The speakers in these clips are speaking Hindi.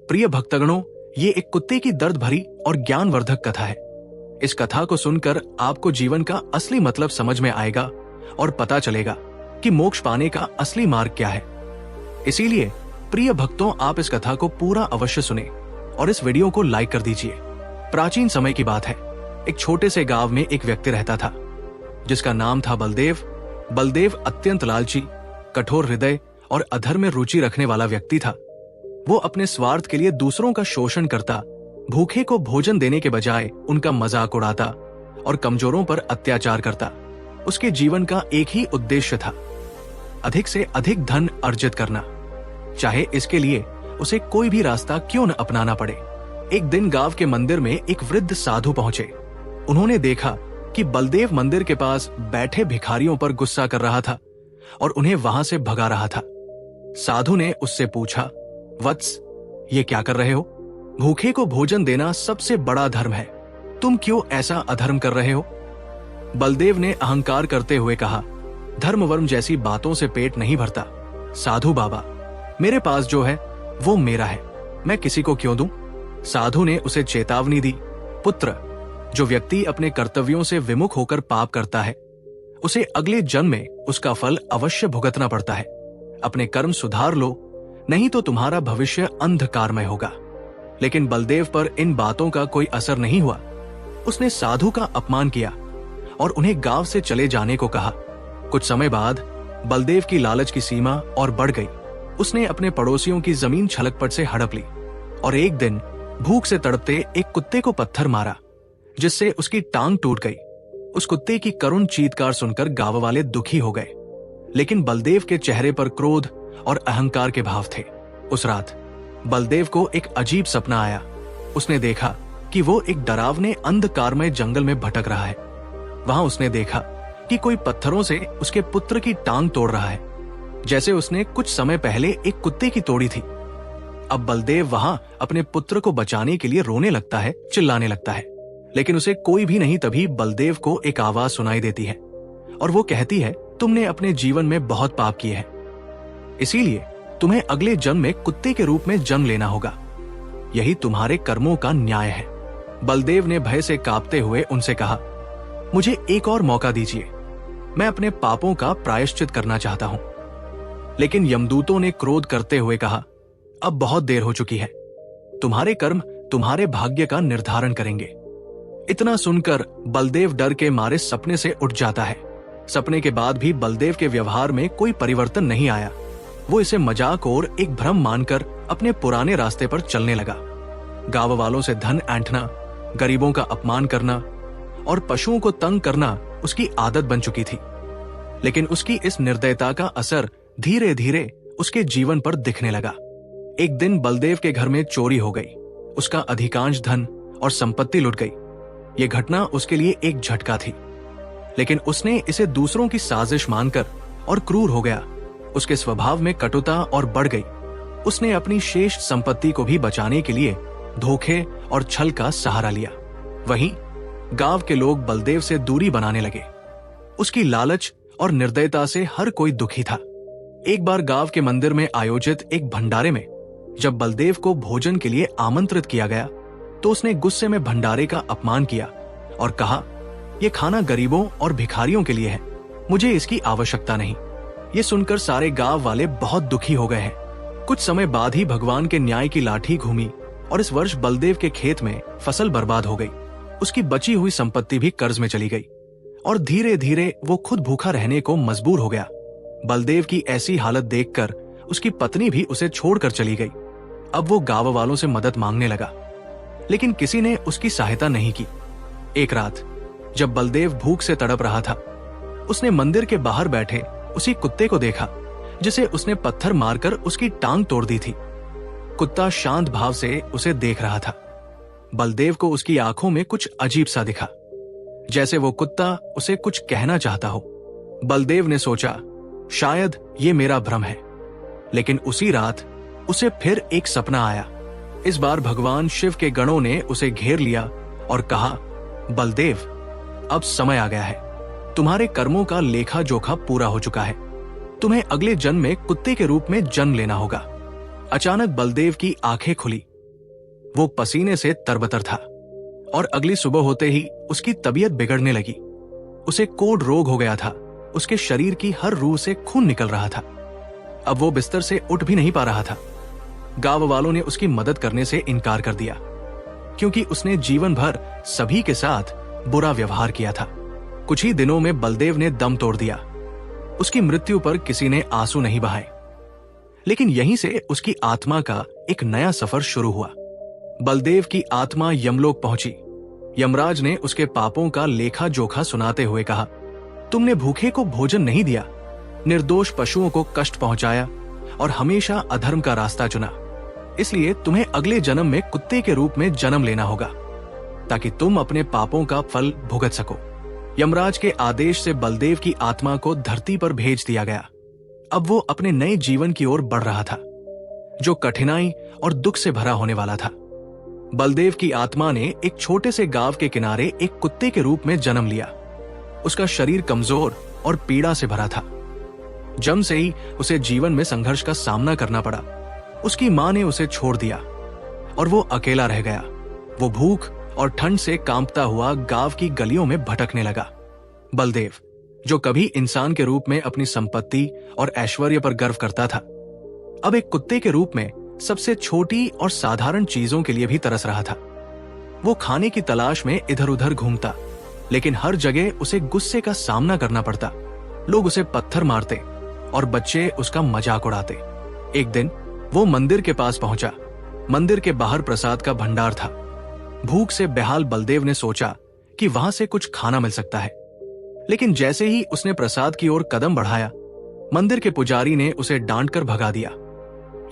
प्रिय भक्तगणों, ये एक कुत्ते की दर्द भरी और ज्ञानवर्धक कथा है। इस कथा को सुनकर आपको जीवन का असली मतलब समझ में आएगा और पता चलेगा कि मोक्ष पाने का असली मार्ग क्या है। इसीलिए प्रिय भक्तों, आप इस कथा को पूरा अवश्य सुने और इस वीडियो को लाइक कर दीजिए। प्राचीन समय की बात है। एक छोटे से गांव में एक व्यक्ति रहता था जिसका नाम था बलदेव। बलदेव अत्यंत लालची, कठोर हृदय और अधर्म में रुचि रखने वाला व्यक्ति था। वो अपने स्वार्थ के लिए दूसरों का शोषण करता, भूखे को भोजन देने के बजाय उनका मजाक उड़ाता और कमजोरों पर अत्याचार करता। उसके जीवन का एक ही उद्देश्य था, अधिक से अधिक धन अर्जित करना, चाहे इसके लिए उसे कोई भी रास्ता क्यों न अपनाना पड़े। एक दिन गांव के मंदिर में एक वृद्ध साधु पहुंचे। उन्होंने देखा कि बलदेव मंदिर के पास बैठे भिखारियों पर गुस्सा कर रहा था और उन्हें वहां से भगा रहा था। साधु ने उससे पूछा, वत्स, ये क्या कर रहे हो? भूखे को भोजन देना सबसे बड़ा धर्म है, तुम क्यों ऐसा अधर्म कर रहे हो? बलदेव ने अहंकार करते हुए कहा, धर्म वर्म जैसी बातों से पेट नहीं भरता। साधु बाबा, मेरे पास जो है वो मेरा है, मैं किसी को क्यों दूं? साधु ने उसे चेतावनी दी, पुत्र, जो व्यक्ति अपने कर्तव्यों से विमुख होकर पाप करता है उसे अगले जन्म में उसका फल अवश्य भुगतना पड़ता है। अपने कर्म सुधार लो, नहीं तो तुम्हारा भविष्य अंधकारमय होगा। लेकिन बलदेव पर इन बातों का कोई असर नहीं हुआ। उसने साधु का अपमान किया और उन्हें गांव से चले जाने को कहा। कुछ समय बाद बलदेव की लालच की सीमा और बढ़ गई। उसने अपने पड़ोसियों की जमीन छलकपट से हड़प ली और एक दिन भूख से तड़पते एक कुत्ते को पत्थर मारा, जिससे उसकी टांग टूट गई। उस कुत्ते की करुण चीत्कार सुनकर गांव वाले दुखी हो गए, लेकिन बलदेव के चेहरे पर क्रोध और अहंकार के भाव थे। उस रात बलदेव को एक अजीब सपना आया। उसने देखा कि वो एक डरावने अंधकारमय जंगल में भटक रहा है। वहां उसने देखा कि कोई पत्थरों से उसके पुत्र की टांग तोड़ रहा है, जैसे उसने कुछ समय पहले एक कुत्ते की तोड़ी थी। अब बलदेव वहां अपने पुत्र को बचाने के लिए रोने लगता है, चिल्लाने लगता है, लेकिन उसे कोई भी नहीं। तभी बलदेव को एक आवाज सुनाई देती है और वो कहती है, तुमने अपने जीवन में बहुत पाप किए हैं, इसीलिए तुम्हें अगले जन्म में कुत्ते के रूप में जन्म लेना होगा। यही तुम्हारे कर्मों का न्याय है। बलदेव ने भय से कांपते हुए उनसे कहा, मुझे एक और मौका दीजिए, मैं अपने पापों का प्रायश्चित करना चाहता हूं। लेकिन यमदूतों ने क्रोध करते हुए कहा, अब बहुत देर हो चुकी है, तुम्हारे कर्म तुम्हारे भाग्य का निर्धारण करेंगे। इतना सुनकर बलदेव डर के मारे सपने से उठ जाता है। सपने के बाद भी बलदेव के व्यवहार में कोई परिवर्तन नहीं आया। वो इसे मजाक और एक भ्रम मानकर अपने पुराने रास्ते पर चलने लगा। गांव वालों से धन ऐंठना, गरीबों का अपमान करना और पशुओं को तंग करना उसकी आदत बन चुकी थी। लेकिन उसकी इस निर्दयता का असर धीरे धीरे उसके जीवन पर दिखने लगा। एक दिन बलदेव के घर में चोरी हो गई। उसका अधिकांश धन और संपत्ति लुट गई। ये घटना उसके लिए एक झटका थी, लेकिन उसने इसे दूसरों की साजिश मानकर और क्रूर हो गया। उसके स्वभाव में कटुता और बढ़ गई। उसने अपनी शेष संपत्ति को भी बचाने के लिए धोखे और छल का सहारा लिया। वहीं गांव के लोग बलदेव से दूरी बनाने लगे। उसकी लालच और निर्दयता से हर कोई दुखी था। एक बार गांव के मंदिर में आयोजित एक भंडारे में जब बलदेव को भोजन के लिए आमंत्रित किया गया, तो उसने गुस्से में भंडारे का अपमान किया और कहा, यह खाना गरीबों और भिखारियों के लिए है, मुझे इसकी आवश्यकता नहीं। ये सुनकर सारे गांव वाले बहुत दुखी हो गए हैं। कुछ समय बाद ही भगवान के न्याय की लाठी घूमी और इस वर्ष बलदेव के खेत में फसल बर्बाद हो गई। उसकी बची हुई संपत्ति भी कर्ज में चली गई और धीरे धीरे वो खुद भूखा रहने को मजबूर हो गया। बलदेव की ऐसी हालत देखकर उसकी पत्नी भी उसे छोड़कर चली गई। अब वो गांव वालों से मदद मांगने लगा, लेकिन किसी ने उसकी सहायता नहीं की। एक रात जब बलदेव भूख से तड़प रहा था, उसने मंदिर के बाहर बैठे उसी कुत्ते को देखा जिसे उसने पत्थर मारकर उसकी टांग तोड़ दी थी। कुत्ता शांत भाव से उसे देख रहा था। बलदेव को उसकी आंखों में कुछ अजीब सा दिखा, जैसे वो कुत्ता उसे कुछ कहना चाहता हो। बलदेव ने सोचा, शायद ये मेरा भ्रम है। लेकिन उसी रात उसे फिर एक सपना आया। इस बार भगवान शिव के गणों ने उसे घेर लिया और कहा, बलदेव, अब समय आ गया है, तुम्हारे कर्मों का लेखा जोखा पूरा हो चुका है, तुम्हें अगले जन्म में कुत्ते के रूप में जन्म लेना होगा। अचानक बलदेव की आंखें खुली वो पसीने से तरबतर था और अगली सुबह होते ही उसकी तबीयत बिगड़ने लगी। उसे कोढ़ रोग हो गया था। उसके शरीर की हर रूह से खून निकल रहा था। अब वो बिस्तर से उठ भी नहीं पा रहा था। गांव वालों ने उसकी मदद करने से इनकार कर दिया, क्योंकि उसने जीवन भर सभी के साथ बुरा व्यवहार किया था। कुछ ही दिनों में बलदेव ने दम तोड़ दिया। उसकी मृत्यु पर किसी ने आंसू नहीं बहाए। लेकिन यहीं से उसकी आत्मा का एक नया सफर शुरू हुआ। बलदेव की आत्मा यमलोक पहुंची। यमराज ने उसके पापों का लेखा जोखा सुनाते हुए कहा, तुमने भूखे को भोजन नहीं दिया, निर्दोष पशुओं को कष्ट पहुंचाया और हमेशा अधर्म का रास्ता चुना। इसलिए तुम्हें अगले जन्म में कुत्ते के रूप में जन्म लेना होगा, ताकि तुम अपने पापों का फल भुगत सको। यमराज के आदेश से बलदेव की आत्मा को धरती पर भेज दिया गया। अब वो अपने नए जीवन की ओर बढ़ रहा था, जो कठिनाई और दुख से भरा होने वाला था। बलदेव की आत्मा ने एक छोटे से गांव के किनारे एक कुत्ते के रूप में जन्म लिया। उसका शरीर कमजोर और पीड़ा से भरा था। जन्म से ही उसे जीवन में संघर्ष का सामना करना पड़ा। उसकी मां ने उसे छोड़ दिया और वो अकेला रह गया। वो भूख और ठंड से कांपता हुआ गांव की गलियों में भटकने लगा। बलदेव, जो कभी इंसान के रूप में अपनी संपत्ति और ऐश्वर्य पर गर्व करता था, अब एक कुत्ते के रूप में सबसे छोटी और साधारण चीजों के लिए भी तरस रहा था। वो खाने की तलाश में इधर उधर घूमता, लेकिन हर जगह उसे गुस्से का सामना करना पड़ता। लोग उसे पत्थर मारते और बच्चे उसका मजाक उड़ाते। एक दिन वो मंदिर के पास पहुंचा। मंदिर के बाहर प्रसाद का भंडार था। भूख से बेहाल बलदेव ने सोचा कि वहां से कुछ खाना मिल सकता है, लेकिन जैसे ही उसने प्रसाद की ओर कदम बढ़ाया, मंदिर के पुजारी ने उसे डांट कर भगा दिया।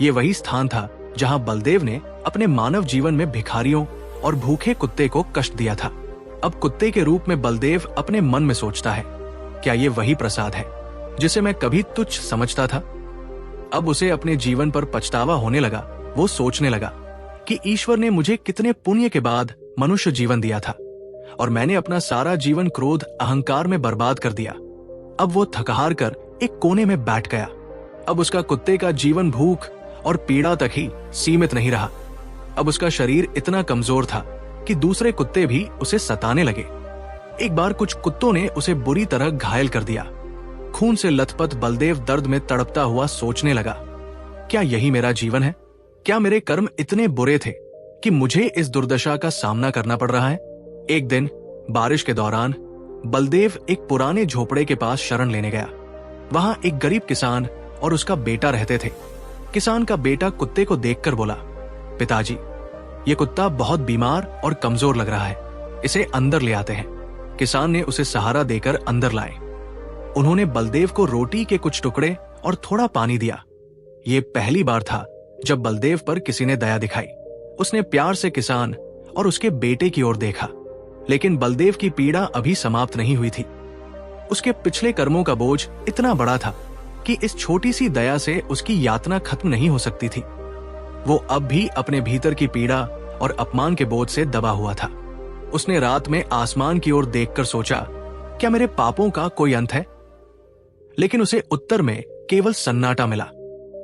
ये वही स्थान था जहां बलदेव ने अपने मानव जीवन में भिखारियों और भूखे कुत्ते को कष्ट दिया था। अब कुत्ते के रूप में बलदेव अपने मन में सोचता है, क्या ये वही प्रसाद है जिसे मैं कभी तुच्छ समझता था? अब उसे अपने जीवन पर पछतावा होने लगा। वो सोचने लगा कि ईश्वर ने मुझे कितने पुण्य के बाद मनुष्य जीवन दिया था और मैंने अपना सारा जीवन क्रोध अहंकार में बर्बाद कर दिया। अब वो थकहार कर एक कोने में बैठ गया। अब उसका कुत्ते का जीवन भूख और पीड़ा तक ही सीमित नहीं रहा। अब उसका शरीर इतना कमजोर था कि दूसरे कुत्ते भी उसे सताने लगे। एक बार कुछ कुत्तों ने उसे बुरी तरह घायल कर दिया। खून से लथपथ बलदेव दर्द में तड़पता हुआ सोचने लगा, क्या यही मेरा जीवन है? क्या मेरे कर्म इतने बुरे थे कि मुझे इस दुर्दशा का सामना करना पड़ रहा है? एक दिन बारिश के दौरान बलदेव एक पुराने झोपड़े के पास शरण लेने गया। वहां एक गरीब किसान और उसका बेटा रहते थे। किसान का बेटा कुत्ते को देखकर बोला, पिताजी, ये कुत्ता बहुत बीमार और कमजोर लग रहा है, इसे अंदर ले आते हैं। किसान ने उसे सहारा देकर अंदर लाए। उन्होंने बलदेव को रोटी के कुछ टुकड़े और थोड़ा पानी दिया। ये पहली बार था जब बलदेव पर किसी ने दया दिखाई। उसने प्यार से किसान और उसके बेटे की ओर देखा, लेकिन बलदेव की पीड़ा अभी समाप्त नहीं हुई थी। उसके पिछले कर्मों का बोझ इतना बड़ा था कि इस छोटी सी दया से उसकी यातना खत्म नहीं हो सकती थी। वो अब भी अपने भीतर की पीड़ा और अपमान के बोझ से दबा हुआ था। उसने रात में आसमान की ओर देखकर सोचा, क्या मेरे पापों का कोई अंत है? लेकिन उसे उत्तर में केवल सन्नाटा मिला।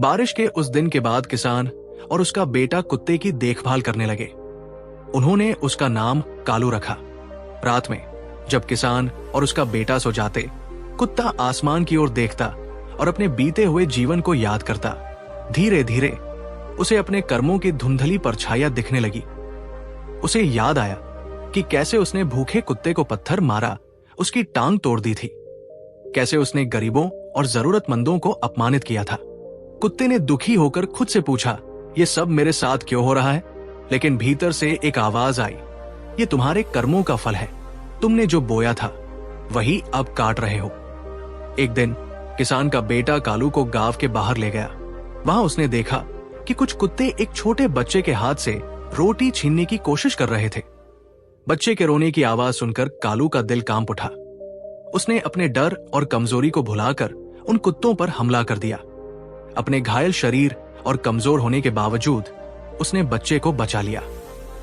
बारिश के उस दिन के बाद किसान और उसका बेटा कुत्ते की देखभाल करने लगे। उन्होंने उसका नाम कालू रखा। रात में जब किसान और उसका बेटा सो जाते, कुत्ता आसमान की ओर देखता और अपने बीते हुए जीवन को याद करता। धीरे धीरे उसे अपने कर्मों की धुंधली परछाइयां दिखने लगी। उसे याद आया कि कैसे उसने भूखे कुत्ते को पत्थर मारा, उसकी टांग तोड़ दी थी, कैसे उसने गरीबों और जरूरतमंदों को अपमानित किया था। कुत्ते ने दुखी होकर खुद से पूछा, ये सब मेरे साथ क्यों हो रहा है? लेकिन भीतर से एक आवाज आई, ये तुम्हारे कर्मों का फल है। तुमने जो बोया था वही अब काट रहे हो। एक दिन किसान का बेटा कालू को गांव के बाहर ले गया। वहां उसने देखा कि कुछ कुत्ते एक छोटे बच्चे के हाथ से रोटी छीनने की कोशिश कर रहे थे। बच्चे के रोने की आवाज सुनकर कालू का दिल कांप उठा। उसने अपने डर और कमजोरी को भुलाकर उन कुत्तों पर हमला कर दिया। अपने घायल शरीर और कमजोर होने के बावजूद उसने बच्चे को बचा लिया।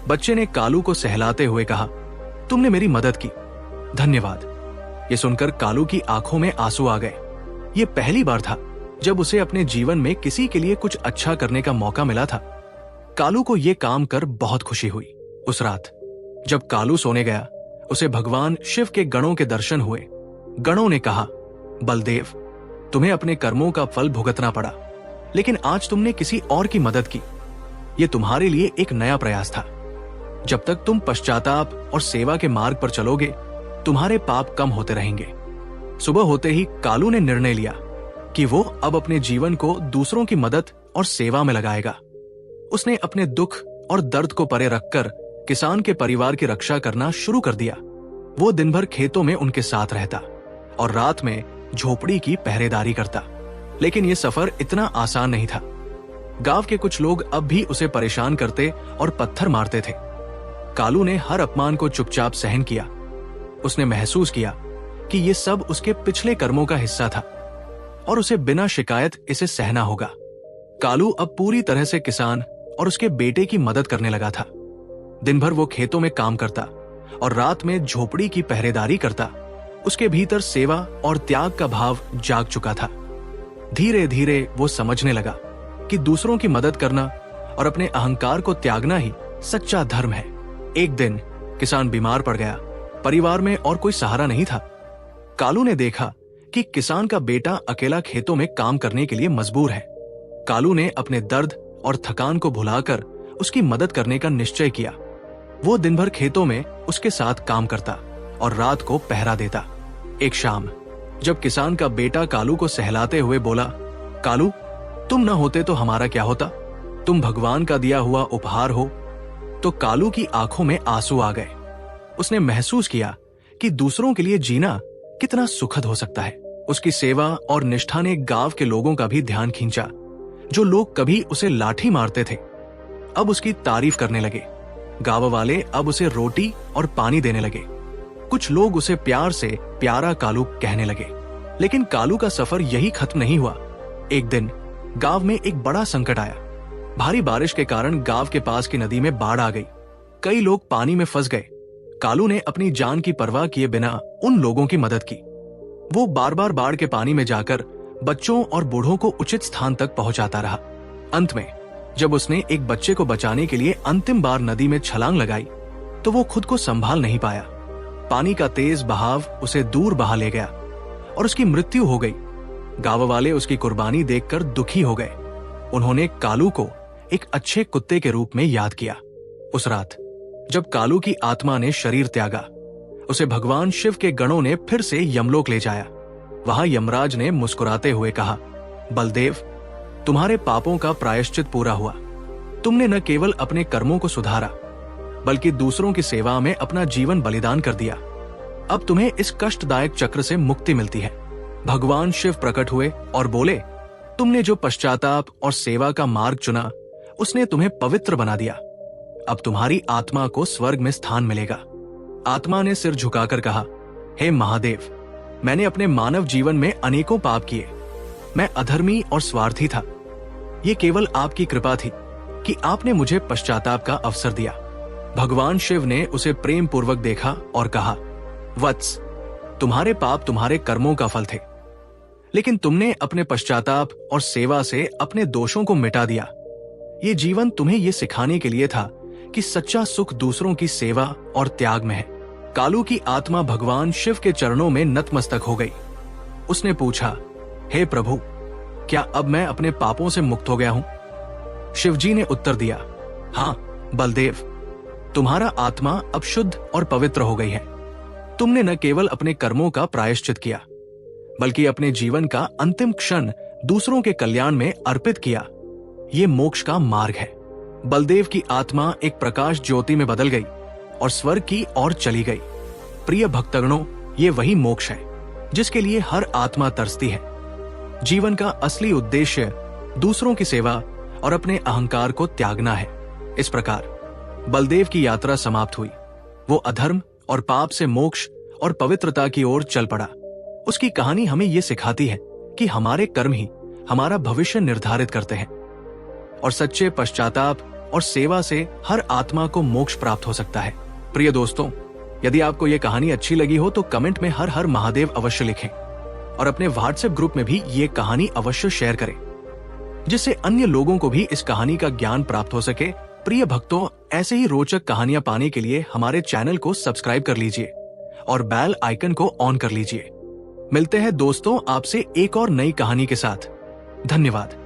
बच्चे ने कालू को सहलाते हुए कहा, तुमने मेरी मदद की, धन्यवाद। ये सुनकर कालू की आंखों में आंसू आ गए। ये पहली बार था जब उसे अपने जीवन में किसी के लिए कुछ अच्छा करने का मौका मिला था। कालू को ये काम कर बहुत खुशी हुई। उस रात जब कालू सोने गया, उसे भगवान शिव के गणों के दर्शन हुए। गणों ने कहा, बलदेव, तुम्हें अपने कर्मों का फल भुगतना पड़ा, लेकिन आज तुमने किसी और की मदद की। यह तुम्हारे लिए एक नया प्रयास था। जब तक तुम पश्चाताप और सेवा के मार्ग पर चलोगे, तुम्हारे पाप कम होते रहेंगे। सुबह होते ही कालू ने निर्णय लिया कि वो अब अपने जीवन को दूसरों की मदद और सेवा में लगाएगा। उसने अपने दुख और दर्द को परे रखकर किसान के परिवार की रक्षा करना शुरू कर दिया। वो दिन भर खेतों में उनके साथ रहता और रात में झोपड़ी की पहरेदारी करता। लेकिन यह सफर इतना आसान नहीं था। गांव के कुछ लोग अब भी उसे परेशान करते और पत्थर मारते थे। कालू ने हर अपमान को चुपचाप सहन किया। उसने महसूस किया कि ये सब उसके पिछले कर्मों का हिस्सा था और उसे बिना शिकायत इसे सहना होगा। कालू अब पूरी तरह से किसान और उसके बेटे की मदद करने लगा था। दिन भर वो खेतों में काम करता और रात में झोपड़ी की पहरेदारी करता। उसके भीतर सेवा और त्याग का भाव जाग चुका था। धीरे धीरे वो समझने लगा कि दूसरों की मदद करना और अपने अहंकार को त्यागना ही सच्चा धर्म है। एक दिन किसान बीमार पड़ गया। परिवार में और कोई सहारा नहीं था। कालू ने देखा कि किसान का बेटा अकेला खेतों में काम करने के लिए मजबूर है। कालू ने अपने दर्द और थकान को भुलाकर उसकी मदद करने का निश्चय किया। वो दिन भर खेतों में उसके साथ काम करता और रात को पहरा देता। एक शाम जब किसान का बेटा कालू को सहलाते हुए बोला, कालू, तुम न होते तो हमारा क्या होता? तुम भगवान का दिया हुआ उपहार हो। तो कालू की आंखों में आंसू आ गए। उसने महसूस किया कि दूसरों के लिए जीना कितना सुखद हो सकता है। उसकी सेवा और निष्ठा ने गांव के लोगों का भी ध्यान खींचा। जो लोग कभी उसे लाठी मारते थे, अब उसकी तारीफ करने लगे। गांव वाले अब उसे रोटी और पानी देने लगे। कुछ लोग उसे प्यार से प्यारा कालू कहने लगे। लेकिन कालू का सफर यही खत्म नहीं हुआ। एक दिन गांव में एक बड़ा संकट आया। भारी बारिश के कारण गांव के पास की नदी में बाढ़ आ गई। कई लोग पानी में फंस गए। कालू ने अपनी जान की परवाह किए बिना उन लोगों की मदद की। वो बार बार बाढ़ के पानी में जाकर बच्चों और बूढ़ों को उचित स्थान तक पहुंचाता रहा। अंत में जब उसने एक बच्चे को बचाने के लिए अंतिम बार नदी में छलांग लगाई, तो वो खुद को संभाल नहीं पाया। पानी का तेज बहाव उसे दूर बहा ले गया और उसकी मृत्यु हो गई। गांव वाले उसकी कुर्बानी देखकर दुखी हो गए। उन्होंने कालू को एक अच्छे कुत्ते के रूप में याद किया। उस रात जब कालू की आत्मा ने शरीर त्यागा, उसे भगवान शिव के गणों ने फिर से यमलोक ले जाया। वहां यमराज ने मुस्कुराते हुए कहा, बलदेव, तुम्हारे पापों का प्रायश्चित पूरा हुआ। तुमने न केवल अपने कर्मों को सुधारा, बल्कि दूसरों की सेवा में अपना जीवन बलिदान कर दिया। अब तुम्हें इस कष्टदायक चक्र से मुक्ति मिलती है। भगवान शिव प्रकट हुए और बोले, तुमने जो पश्चाताप और सेवा का मार्ग चुना, उसने तुम्हें पवित्र बना दिया। अब तुम्हारी आत्मा को स्वर्ग में स्थान मिलेगा। आत्मा ने सिर झुकाकर कहा, हे महादेव, मैंने अपने मानव जीवन में अनेकों पाप किए। मैं अधर्मी और स्वार्थी था। ये केवल आपकी कृपा थी कि आपने मुझे पश्चाताप का अवसर दिया। भगवान शिव ने उसे प्रेम पूर्वक देखा और कहा, वत्स, तुम्हारे पाप तुम्हारे कर्मों का फल थे, लेकिन तुमने अपने पश्चाताप और सेवा से अपने दोषों को मिटा दिया। ये जीवन तुम्हें ये सिखाने के लिए था कि सच्चा सुख दूसरों की सेवा और त्याग में है। कालू की आत्मा भगवान शिव के चरणों में नतमस्तक हो गई। उसने पूछा, हे प्रभु, क्या अब मैं अपने पापों से मुक्त हो गया हूं? शिवजी ने उत्तर दिया, हाँ बलदेव, तुम्हारा आत्मा अब शुद्ध और पवित्र हो गई है। तुमने न केवल अपने कर्मों का प्रायश्चित किया, बल्कि अपने जीवन का अंतिम क्षण दूसरों के कल्याण में अर्पित किया। ये मोक्ष का मार्ग है। बलदेव की आत्मा एक प्रकाश ज्योति में बदल गई और स्वर्ग की ओर चली गई। प्रिय भक्तगणों, ये वही मोक्ष है जिसके लिए हर आत्मा तरसती है। जीवन का असली उद्देश्य दूसरों की सेवा और अपने अहंकार को त्यागना है। इस प्रकार बलदेव की यात्रा समाप्त हुई। वो अधर्म और पाप से मोक्ष और पवित्रता की ओर चल पड़ा। उसकी कहानी हमें ये सिखाती है कि हमारे कर्म ही हमारा भविष्य निर्धारित करते हैं और सच्चे पश्चाताप और सेवा से हर आत्मा को मोक्ष प्राप्त हो सकता है। प्रिय दोस्तों, यदि आपको ये कहानी अच्छी लगी हो तो कमेंट में हर हर महादेव अवश्य लिखें और अपने व्हाट्सएप ग्रुप में भी ये कहानी अवश्य शेयर करें। जिससे अन्य लोगों को भी इस कहानी का ज्ञान प्राप्त हो सके। प्रिय भक्तों, ऐसे ही रोचक कहानियां पाने के लिए हमारे चैनल को सब्सक्राइब कर लीजिए और बेल आइकन को ऑन कर लीजिए। मिलते हैं दोस्तों आपसे एक और नई कहानी के साथ। धन्यवाद।